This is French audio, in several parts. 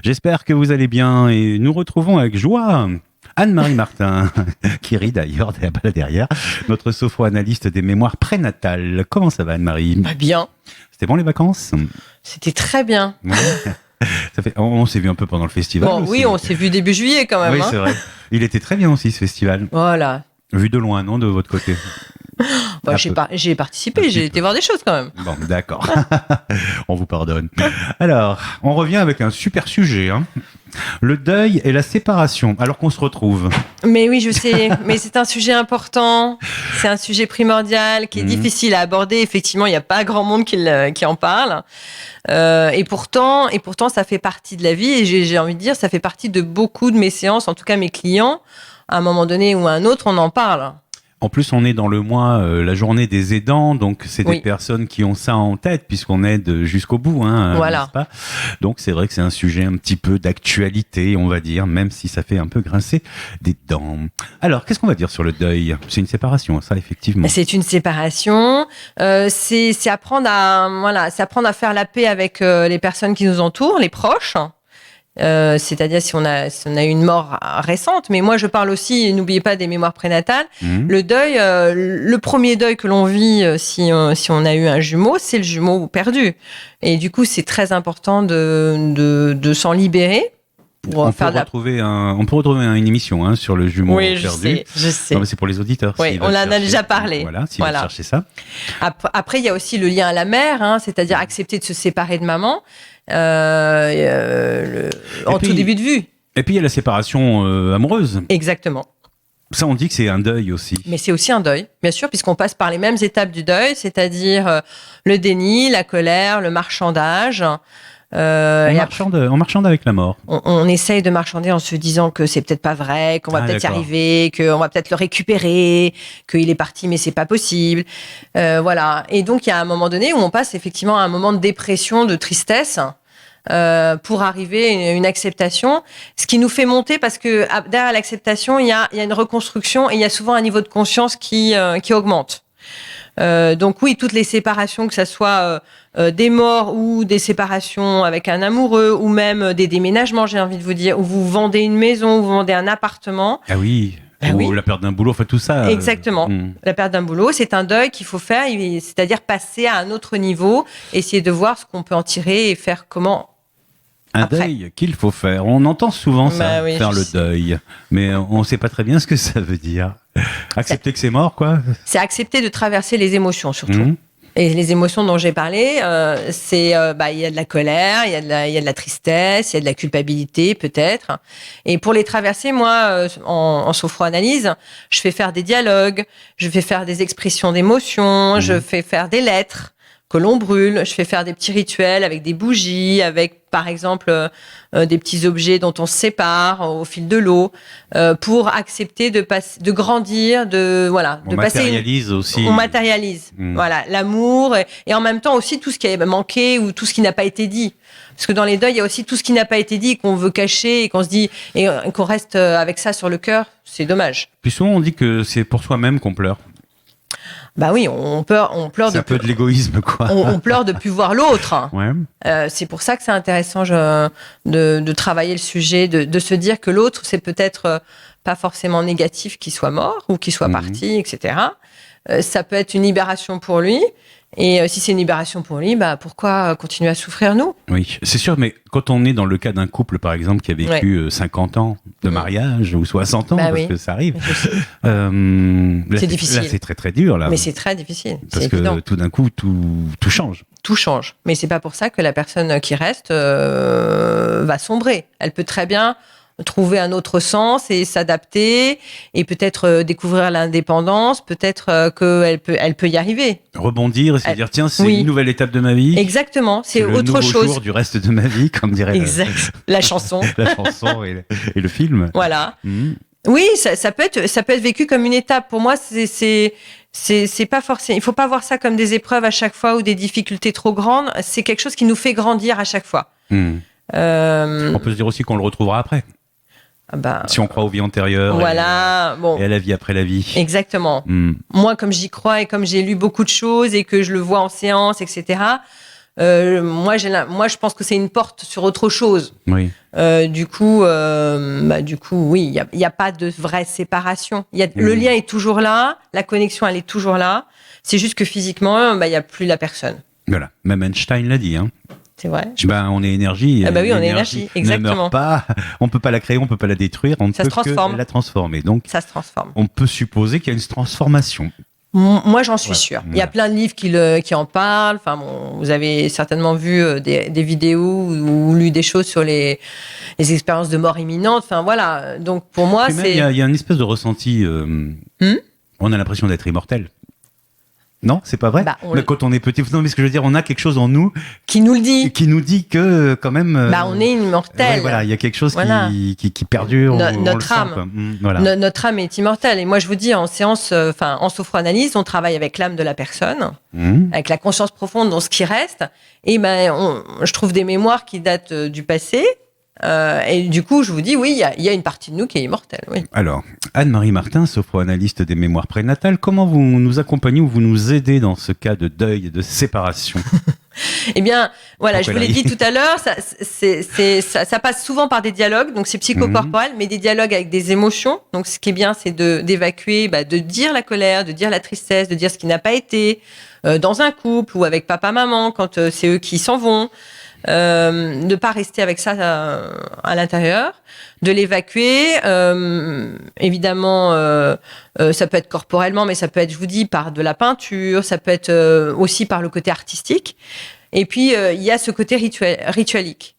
J'espère que vous allez bien et nous retrouvons avec joie Anne-Marie Martin, qui rit d'ailleurs derrière, notre sophro-analyste des mémoires prénatales. Comment ça va Anne-Marie ? Bien. C'était bon les vacances ? C'était très bien. Ouais. On s'est vu un peu pendant le festival. Bon, aussi. oui, on s'est vu début juillet quand même. Oui, c'est vrai. Il était très bien aussi ce festival. Voilà. Vu de loin, non, de votre côté ? Bah, j'ai participé, j'ai été voir des choses quand même. Bon, d'accord. On vous pardonne. Alors, on revient avec un super sujet. Le deuil et la séparation, alors qu'on se retrouve. Mais oui, je sais, mais c'est un sujet important, c'est un sujet primordial qui est difficile à aborder. Effectivement, il n'y a pas grand monde qui en parle. Et pourtant, ça fait partie de la vie et j'ai envie de dire, ça fait partie de beaucoup de mes séances, en tout cas mes clients. À un moment donné ou à un autre, on en parle. En plus, on est dans le mois, la journée des aidants, donc c'est des personnes qui ont ça en tête, puisqu'on aide jusqu'au bout, voilà. N'est-ce pas ? Donc c'est vrai que c'est un sujet un petit peu d'actualité, on va dire, même si ça fait un peu grincer des dents. Alors, qu'est-ce qu'on va dire sur le deuil ? C'est une séparation, ça, effectivement. C'est une séparation, c'est apprendre à faire la paix avec les personnes qui nous entourent, les proches. C'est-à-dire si on a une mort récente, mais moi je parle aussi, n'oubliez pas, des mémoires prénatales. Le deuil, le premier deuil que l'on vit si on a eu un jumeau, c'est le jumeau perdu. Et du coup, c'est très important de s'en libérer. On peut retrouver une émission sur le jumeau perdu. Je sais. Non, mais c'est pour les auditeurs. Oui, on en a déjà parlé. Voilà, si vous cherchez ça. Après, il y a aussi le lien à la mère, c'est-à-dire accepter de se séparer de maman. Tout début de vue. Et puis il y a la séparation amoureuse. Exactement. Ça, on dit que c'est un deuil aussi. Mais c'est aussi un deuil, bien sûr, puisqu'on passe par les mêmes étapes du deuil, c'est-à-dire le déni, la colère, le marchandage. On marchande avec la mort. On essaye de marchander en se disant que c'est peut-être pas vrai, qu'on va peut-être y arriver, qu'on va peut-être le récupérer, qu'il est parti mais c'est pas possible. Voilà. Et donc il y a un moment donné où on passe effectivement à un moment de dépression, de tristesse. Pour arriver à une acceptation, ce qui nous fait monter parce que derrière l'acceptation, il y a une reconstruction et il y a souvent un niveau de conscience qui augmente. Donc oui, toutes les séparations, que ça soit des morts ou des séparations avec un amoureux ou même des déménagements, j'ai envie de vous dire, où vous vendez une maison, où vous vendez un appartement. Ah oui. Ou la perte d'un boulot, enfin tout ça. Exactement. La perte d'un boulot, c'est un deuil qu'il faut faire, c'est-à-dire passer à un autre niveau, essayer de voir ce qu'on peut en tirer et faire comment. Un deuil qu'il faut faire. On entend souvent ça, faire le deuil. Mais on ne sait pas très bien ce que ça veut dire. Accepter que c'est mort, quoi. C'est accepter de traverser les émotions, surtout. Et les émotions dont j'ai parlé, il y a de la colère, il y a de la tristesse, il y a de la culpabilité, peut-être. Et pour les traverser, moi, en sophro-analyse, je fais faire des dialogues, je fais faire des expressions d'émotions, je fais faire des lettres que l'on brûle, je fais faire des petits rituels avec des bougies, avec par exemple des petits objets dont on se sépare au fil de l'eau, pour accepter de grandir, on matérialise aussi. On matérialise, voilà, l'amour et en même temps aussi tout ce qui a manqué ou tout ce qui n'a pas été dit. Parce que dans les deuils, il y a aussi tout ce qui n'a pas été dit, qu'on veut cacher et qu'on se dit et qu'on reste avec ça sur le cœur, c'est dommage. Puis souvent on dit que c'est pour soi-même qu'on pleure. Bah oui, on pleure c'est un peu de l'égoïsme, quoi. On pleure de plus voir l'autre. Ouais. C'est pour ça que c'est intéressant de travailler le sujet, de se dire que l'autre, c'est peut-être pas forcément négatif qu'il soit mort ou qu'il soit parti, etc. Ça peut être une libération pour lui. Et si c'est une libération pour lui, pourquoi continuer à souffrir, nous ? Oui, c'est sûr, mais quand on est dans le cas d'un couple, par exemple, qui a vécu 50 ans de mariage ou 60 ans, parce que ça arrive, c'est difficile. Là, c'est très très dur. Là. Mais c'est très difficile. Parce que évident. Tout d'un coup, tout change. Tout change. Mais c'est pas pour ça que la personne qui reste va sombrer. Elle peut très bien trouver un autre sens et s'adapter et peut-être découvrir l'indépendance, peut-être qu'elle peut y arriver. Rebondir et se dire tiens, c'est une nouvelle étape de ma vie. Exactement, c'est autre le chose. Jour du reste de ma vie, comme dirait la chanson. La chanson et le film. Voilà. Oui, ça peut être vécu comme une étape. Pour moi, c'est pas forcément. Il faut pas voir ça comme des épreuves à chaque fois ou des difficultés trop grandes. C'est quelque chose qui nous fait grandir à chaque fois. On peut se dire aussi qu'on le retrouvera après. Si on croit aux vies antérieures et à la vie après la vie. Exactement. Moi, comme j'y crois et comme j'ai lu beaucoup de choses et que je le vois en séance, etc., Moi, je pense que c'est une porte sur autre chose. Oui. Du coup, oui, il y a pas de vraie séparation. Le lien est toujours là, la connexion, elle est toujours là. C'est juste que physiquement, il y a plus la personne. Voilà. Même Einstein l'a dit, hein. C'est vrai. On est énergie. Ah oui, on est énergie, exactement. Ne meurt pas. On peut pas la créer, on peut pas la détruire. On ne peut que la transformer. Donc, ça se transforme. On peut supposer qu'il y a une transformation. Moi, j'en suis sûre. Il y a plein de livres qui en parlent. Enfin, vous avez certainement vu des vidéos ou lu des choses sur les expériences de mort imminente. Enfin, voilà. Donc, pour moi, c'est... Il y a une espèce de ressenti. On a l'impression d'être immortel. Non, c'est pas vrai. Quand on est petit, non, mais ce que je veux dire, on a quelque chose en nous qui nous le dit, qui nous dit que quand même, on est immortel. Voilà, il y a quelque chose qui perdure. Notre âme, notre âme est immortelle. Et moi, je vous dis, en séance, en sophroanalyse, on travaille avec l'âme de la personne, avec la conscience profonde dans ce qui reste. Et je trouve des mémoires qui datent du passé. Et du coup, je vous dis, oui, il y a une partie de nous qui est immortelle. Oui. Alors, Anne-Marie Martin, sophroanalyste des mémoires prénatales, comment vous nous accompagnez ou vous nous aidez dans ce cas de deuil et de séparation? Eh bien, voilà, je vous l'ai dit tout à l'heure, ça passe souvent par des dialogues, donc c'est psychocorporel, mais des dialogues avec des émotions. Donc, ce qui est bien, c'est d'évacuer, de dire la colère, de dire la tristesse, de dire ce qui n'a pas été dans un couple ou avec papa-maman quand c'est eux qui s'en vont. Ne pas rester avec ça à l'intérieur, de l'évacuer. Évidemment, ça peut être corporellement, mais ça peut être, je vous dis, par de la peinture, ça peut être aussi par le côté artistique. Et puis, il y a ce côté ritualique.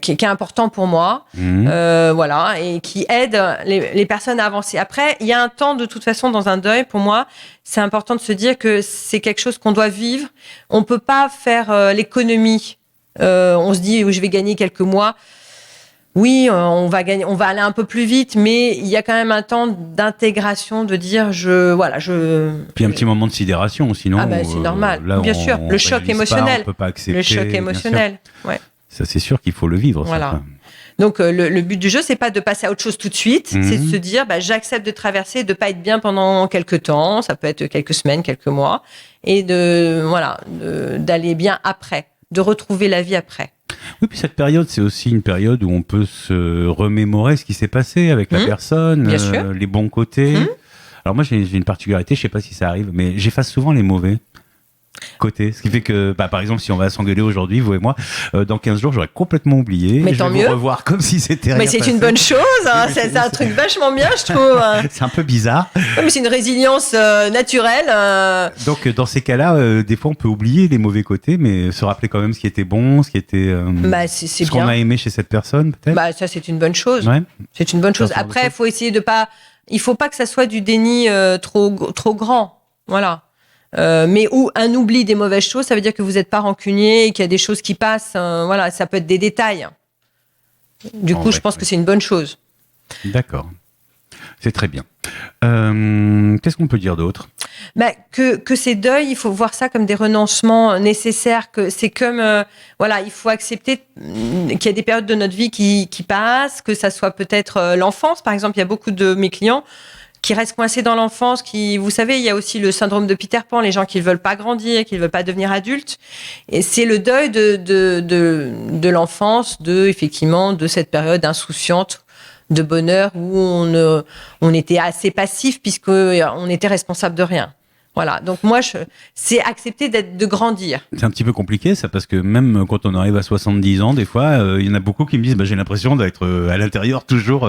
Qui est important pour moi, voilà, et qui aide les personnes à avancer. Après, il y a un temps, de toute façon, dans un deuil, pour moi, c'est important de se dire que c'est quelque chose qu'on doit vivre. On peut pas faire l'économie. On se dit, je vais gagner quelques mois. Oui, on va aller un peu plus vite, mais il y a quand même un temps d'intégration, de dire, Puis un petit moment de sidération, sinon. C'est normal, bien sûr. Le choc émotionnel. On peut pas accepter. Le choc émotionnel, ouais. Ça, c'est sûr qu'il faut le vivre. Voilà. Ça. Donc, le but du jeu, c'est pas de passer à autre chose tout de suite, c'est de se dire, j'accepte de traverser, de pas être bien pendant quelques temps, ça peut être quelques semaines, quelques mois, et d'aller bien après, de retrouver la vie après. Oui, puis cette période, c'est aussi une période où on peut se remémorer ce qui s'est passé avec la personne, les bons côtés. Alors moi, j'ai une particularité, je sais pas si ça arrive, mais j'efface souvent les mauvais côtés. Ce qui fait que, par exemple, si on va s'engueuler aujourd'hui, vous et moi, dans 15 jours, j'aurais complètement oublié. Mais tant mieux. Vous revoir comme si c'était rien. Mais c'est une bonne chose, hein. C'est un truc vachement bien, je trouve. C'est un peu bizarre. Mais c'est une résilience naturelle. Donc, dans ces cas-là, des fois, on peut oublier les mauvais côtés, mais se rappeler quand même ce qui était bon, ce qui était, c'est ce qu'on a aimé chez cette personne, peut-être. Ça, c'est une bonne chose. Ouais. C'est une bonne chose. Après, il faut essayer il faut pas que ça soit du déni trop grand. Voilà. Mais ou un oubli des mauvaises choses, ça veut dire que vous n'êtes pas rancunier et qu'il y a des choses qui passent. Voilà, ça peut être des détails. Du coup, je pense que c'est une bonne chose. D'accord. C'est très bien. Qu'est-ce qu'on peut dire d'autre ? Que ces deuils, il faut voir ça comme des renoncements nécessaires. Que c'est comme, il faut accepter qu'il y a des périodes de notre vie qui passent, que ça soit peut-être l'enfance. Par exemple, il y a beaucoup de mes clients qui restent coincés dans l'enfance, vous savez, il y a aussi le syndrome de Peter Pan, les gens qui ne veulent pas grandir, qui ne veulent pas devenir adultes. Et c'est le deuil de l'enfance, effectivement, de cette période insouciante de bonheur où on était assez passif puisqu'on était responsable de rien. Voilà, donc moi, c'est accepter de grandir. C'est un petit peu compliqué ça, parce que même quand on arrive à 70 ans, des fois, il y en a beaucoup qui me disent j'ai l'impression d'être à l'intérieur toujours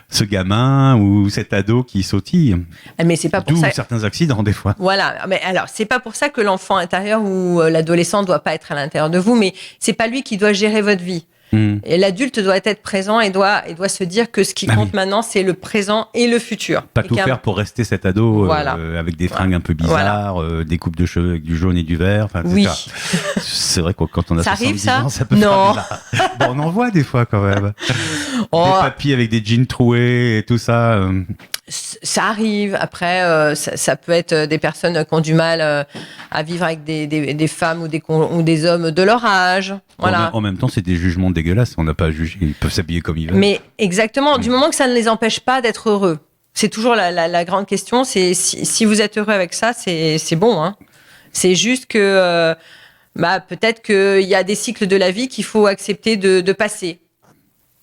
ce gamin ou cet ado qui sautille. Mais c'est pas pour ça. D'où certains accidents, des fois. Voilà, mais alors, c'est pas pour ça que l'enfant intérieur ou l'adolescent doit pas être à l'intérieur de vous, mais c'est pas lui qui doit gérer votre vie. Et l'adulte doit être présent et doit se dire que ce qui compte maintenant, c'est le présent et le futur. Pas tout faire pour rester cet ado avec des fringues un peu bizarres, des coupes de cheveux avec du jaune et du vert. Oui. C'est vrai que quand on a 70 ans, ça peut non. faire on en voit des fois quand même. Des papis avec des jeans troués et tout ça. Ça arrive. Après, ça peut être des personnes qui ont du mal à vivre avec des femmes ou des hommes de leur âge. Voilà. En même temps, c'est des jugements dégueulasses. On n'a pas à juger. Ils peuvent s'habiller comme ils veulent. Mais exactement. Du moment que ça ne les empêche pas d'être heureux. C'est toujours la grande question. C'est si vous êtes heureux avec ça, c'est bon. Hein. C'est juste que peut-être qu'il y a des cycles de la vie qu'il faut accepter de passer.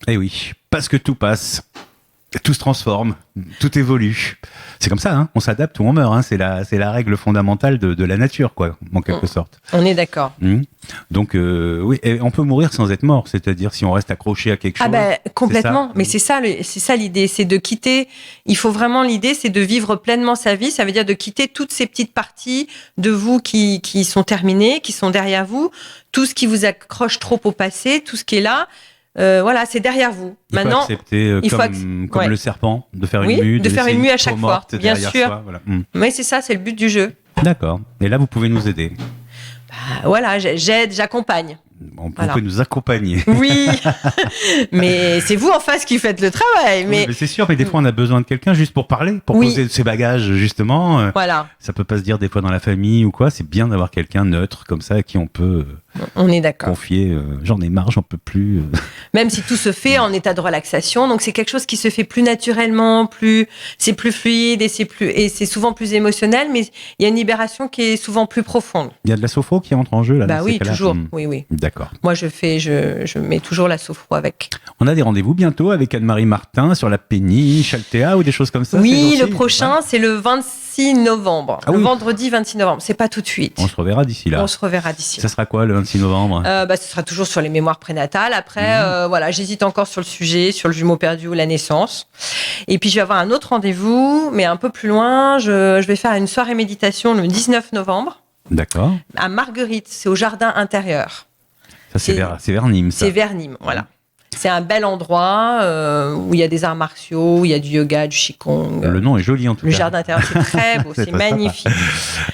Eh oui, parce que tout passe. Tout se transforme, tout évolue. C'est comme ça, hein, on s'adapte ou on meurt. Hein, c'est la règle fondamentale de la nature, quoi, en quelque sorte. On est d'accord. Donc, oui, et on peut mourir sans être mort, c'est-à-dire si on reste accroché à quelque chose. Complètement. Mais c'est ça l'idée, c'est de quitter. Il faut vraiment, l'idée, c'est de vivre pleinement sa vie. Ça veut dire de quitter toutes ces petites parties de vous qui sont terminées, qui sont derrière vous, tout ce qui vous accroche trop au passé, tout ce qui est là. Voilà, c'est derrière vous. Maintenant, il faut accepter, comme le serpent, de faire une mue, de faire une mue à chaque fois, bien sûr. Soi, voilà. Mais c'est ça, c'est le but du jeu. D'accord. Et là, vous pouvez nous aider. Voilà, j'aide, j'accompagne. Vous pouvez nous accompagner. Oui, mais c'est vous en face qui faites le travail. Mais c'est sûr, mais des fois on a besoin de quelqu'un juste pour parler, pour poser ses bagages justement. Voilà. Ça peut pas se dire des fois dans la famille ou quoi. C'est bien d'avoir quelqu'un neutre comme ça à qui on peut confier. J'en ai marre, j'en peux plus. Même si tout se fait en état de relaxation, donc c'est quelque chose qui se fait plus naturellement, c'est plus fluide et c'est souvent plus émotionnel, mais il y a une libération qui est souvent plus profonde. Il y a de la sophro qui entre en jeu là. Bah oui, toujours. Oui. D'accord. Moi, je mets toujours la sophro avec. On a des rendez-vous bientôt avec Anne-Marie Martin sur la péniche, Altea ou des choses comme ça. Oui, le prochain, c'est le 26 novembre. Vendredi 26 novembre. C'est pas tout de suite. On se reverra d'ici là. Ça sera quoi le 26 novembre? Ce sera toujours sur les mémoires prénatales. Après, j'hésite encore sur le sujet, sur le jumeau perdu ou la naissance. Et puis, je vais avoir un autre rendez-vous, mais un peu plus loin. Je vais faire une soirée méditation le 19 novembre. D'accord. À Marguerite, c'est au jardin intérieur. Ça, c'est vers Nîmes, ça. C'est vers Nîmes, voilà. C'est un bel endroit où il y a des arts martiaux, où il y a du yoga, du qigong. Le nom est joli en tout cas. Le jardin intérieur, c'est très beau, c'est magnifique.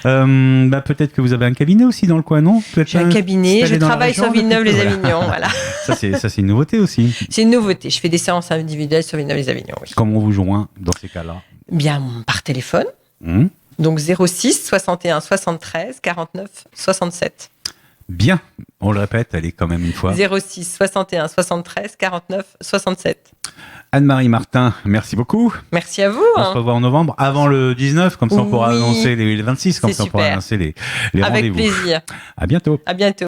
Peut-être que vous avez un cabinet aussi dans le coin, non? J'ai un cabinet, je travaille sur Villeneuve-les-Avignon. Voilà. Ça, c'est une nouveauté aussi. C'est une nouveauté. Je fais des séances individuelles sur Villeneuve-les-Avignon. Oui. Comment on vous joint dans ces cas-là? Bien, par téléphone. Donc 06 61 73 49 67. Bien, on le répète, allez quand même une fois. 06 61 73 49 67. Anne-Marie Martin, merci beaucoup. Merci à vous. On se revoit en novembre, avant le 19, comme ça on pourra annoncer les 26, comme ça on pourra annoncer les rendez-vous. Avec plaisir. À bientôt. À bientôt.